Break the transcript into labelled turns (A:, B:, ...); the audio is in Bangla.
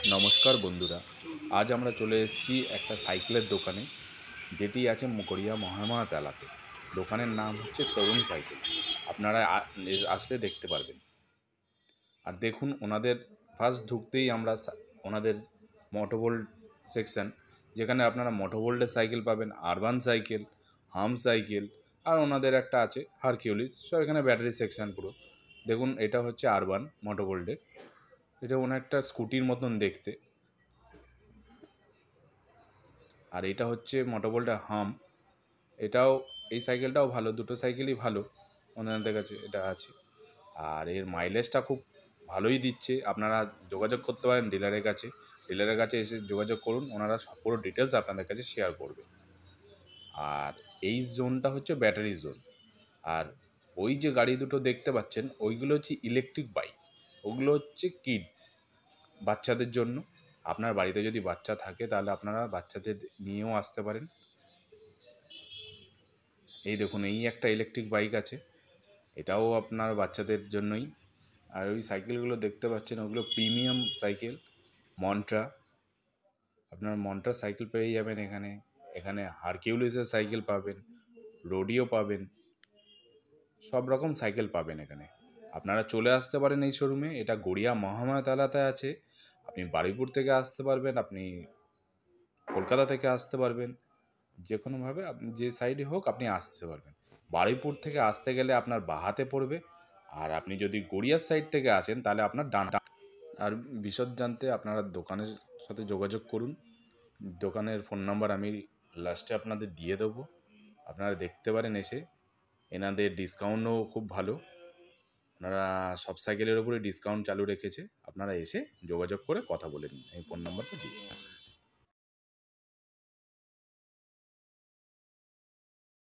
A: নমস্কার বন্ধুরা, আজ আমরা চলে এসেছি একটা সাইকেলের দোকানে, যেটি আছে গড়িয়া মহামায়া তেলাতে। দোকানের নাম হচ্ছে তরুণ সাইকেল। আপনারা আসলে দেখতে পারবেন। আর দেখুন, ওনাদের ফার্স্ট ঢুকতেই আমরা ওনাদের মোটোভোল্ট সেকশন, যেখানে আপনারা মোটোভোল্টের সাইকেল পাবেন, আরবান সাইকেল, হাম সাইকেল, আর ওনাদের একটা আছে হারকিউলিস। সব এখানে ব্যাটারি সেকশন পুরো। দেখুন, এটা হচ্ছে আরবান মোটোভোল্টের। এটা একটা স্কুটির মতন দেখতে। আর এটা হচ্ছে মোটোভোল্টের হাম। এই সাইকেলটাও ভালো, দুটো সাইকেলই ভালো ওনাদের কাছে এটা আছে। আর এর মাইলেজটা খুব ভালোই দিচ্ছে। আপনারা যোগাযোগ করতে পারেন ডিলারের কাছে এসে যোগাযোগ করুন, ওনারা পুরো ডিটেলস আপনাদের কাছে শেয়ার করবে। আর এই জোনটা হচ্ছে ব্যাটারি জোন। আর ওই যে গাড়ি দুটো দেখতে পাচ্ছেন, ওইগুলো হচ্ছে ইলেকট্রিক বাইক। ওগুলো হচ্ছে কিডস, বাচ্চাদের জন্য। আপনার বাড়িতে যদি বাচ্চা থাকে তাহলে আপনারা বাচ্চাদের নিয়েও আসতে পারেন। এই দেখুন, এই একটা ইলেকট্রিক বাইক আছে, এটাও আপনার বাচ্চাদের জন্যই। আর ওই সাইকেলগুলো দেখতে পাচ্ছেন, ওগুলো প্রিমিয়াম সাইকেল, মন্ট্রা। আপনার মন্ট্রা সাইকেল পেয়ে যাবেন এখানে। এখানে হারকিউলিসের সাইকেল পাবেন, রোডিও পাবেন, সব রকম সাইকেল পাবেন এখানে। আপনারা চলে আসতে পারেন এই শোরুমে। এটা গড়িয়া মহামায়া তালাতে আছে। আপনি বারুইপুর থেকে আসতে পারবেন, আপনি কলকাতা থেকে আসতে পারবেন, যে কোনোভাবে আপনি যে সাইডে হোক আপনি আসতে পারবেন। বারুইপুর থেকে আসতে গেলে আপনার বাঁ হাতে পড়বে। আর আপনি যদি গড়িয়ার সাইড থেকে আসেন তাহলে আপনার ডান। আর বিশদ জানতে আপনারা দোকানের সাথে যোগাযোগ করুন। দোকানের ফোন নাম্বার আমি লাস্টে আপনাদের দিয়ে দেবো। আপনারা দেখতে পারেন এসে। এনাদের ডিসকাউন্টও খুব ভালো। আপনারা সব সাইকেলের ওপরে ডিসকাউন্ট চালু রেখেছে। আপনারা এসে যোগাযোগ করে কথা বলে নিন, এই ফোন নাম্বারটা দিয়ে।